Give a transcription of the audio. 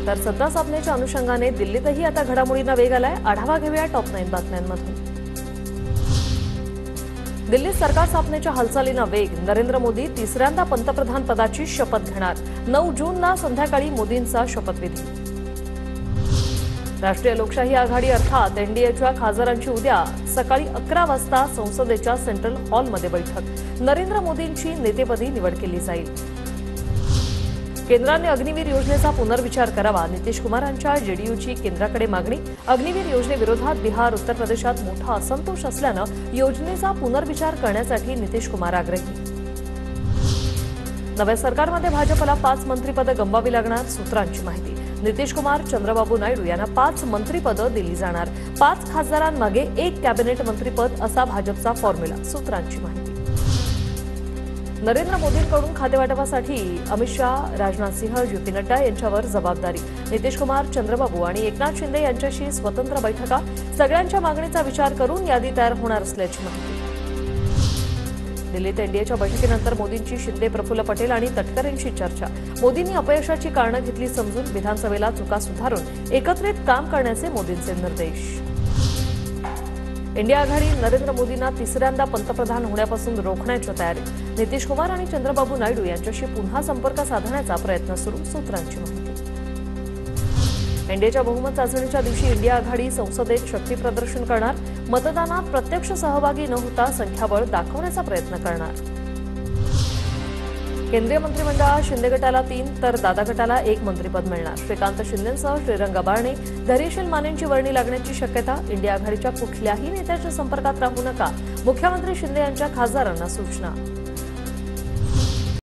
तर सत्ता स्थापनेच्या अनुषंगाने दिल्लीतही आता घडामोडींना वेग आलाय। आढावा घेऊया टॉप 9 बातम्यांमधून। दिल्लीत सरकार स्थापनेच्या हालचालींना वेग। नरेंद्र मोदी तिसऱ्यांदा पंतप्रधान पदाची शपथ घेणार। 9 जूनला संध्याकाळी मोदींचा शपथविधी। राष्ट्रीय लोकशाही आघाडी अर्थात एनडीएच्या खासदारांची उद्या सकाळी 11 वाजता संसदेच्या सेंट्रल हॉलमध्ये बैठक। नरेंद्र मोदींची नेतेपदी निवड केली जाईल। केंद्राने अग्निवीर योजनेचा पुनर्विचार करावा। नितीश कुमारांच्या जेडीयूची केंद्राकडे मागणी। अग्निवीर योजनेविरोधात बिहार, उत्तर प्रदेशात मोठा असंतोष असल्यानं योजनेचा पुनर्विचार करण्यासाठी नितीश कुमार आग्रही। नव्या सरकारमध्ये भाजपला 5 मंत्रिपदं गमवावी लागणार। सूत्रांची माहिती। नितीश कुमार, चंद्रबाबू नायडू यांना 5 मंत्रिपदं दिली जाणार। 5 खासदारांमागे 1 कॅबिनेट मंत्रिपद असा भाजपचा फॉर्म्युला। सूत्रांची माहिती। नरेंद्र मोदींकडून खातेवाटपासाठी अमित शाह, राजनाथ सिंह, जे.पी. नड्डा यांच्यावर जबाबदारी। नितीश कुमार, चंद्रबाबू आणि एकनाथ शिंदे यांच्याशी स्वतंत्र बैठका। सगळ्यांच्या मागणीचा विचार करून यादी तयार होणार असल्याची माहिती। दिल्लीत एनडीएच्या बैठकीनंतर मोदींची शिंदे, प्रफुल्ल पटेल आणि तटकरेंशी चर्चा। मोदींनी अपयशाची कारणं घेतली समजून। विधानसभेला चुका सुधारून एकत्रित काम करण्याचे मोदींचे निर्देश। इंडिया आघाडी नरेंद्र मोदींना तिसऱ्यांदा पंतप्रधान होण्यापासून रोखण्याच्या तयारीत। नितीश कुमार आणि चंद्रबाबू नायडू यांच्याशी पुन्हा संपर्क साधण्याचा प्रयत्न सुरू। सूत्रांची माहिती। एनडीएच्या बहुमत चाचणीच्या दिवशी इंडिया आघाडी संसदेत शक्ती प्रदर्शन करणार। मतदानात प्रत्यक्ष सहभागी न होता संख्याबळ दाखवण्याचा प्रयत्न करणार। केंद्रीय मंत्रिमंडळात शिंदे गटाला 3 तर दादा गटाला 1 मंत्रिपद मिळणार। श्रीकांत शिंदेंसह श्रीरंग बारणे, धैर्यशील मानेंची वर्णी लागण्याची शक्यता। इंडिया आघाडीच्या कुठल्याही नेत्याच्या संपर्कात राहू नका, मुख्यमंत्री शिंदे यांच्या खासदारांना सूचना।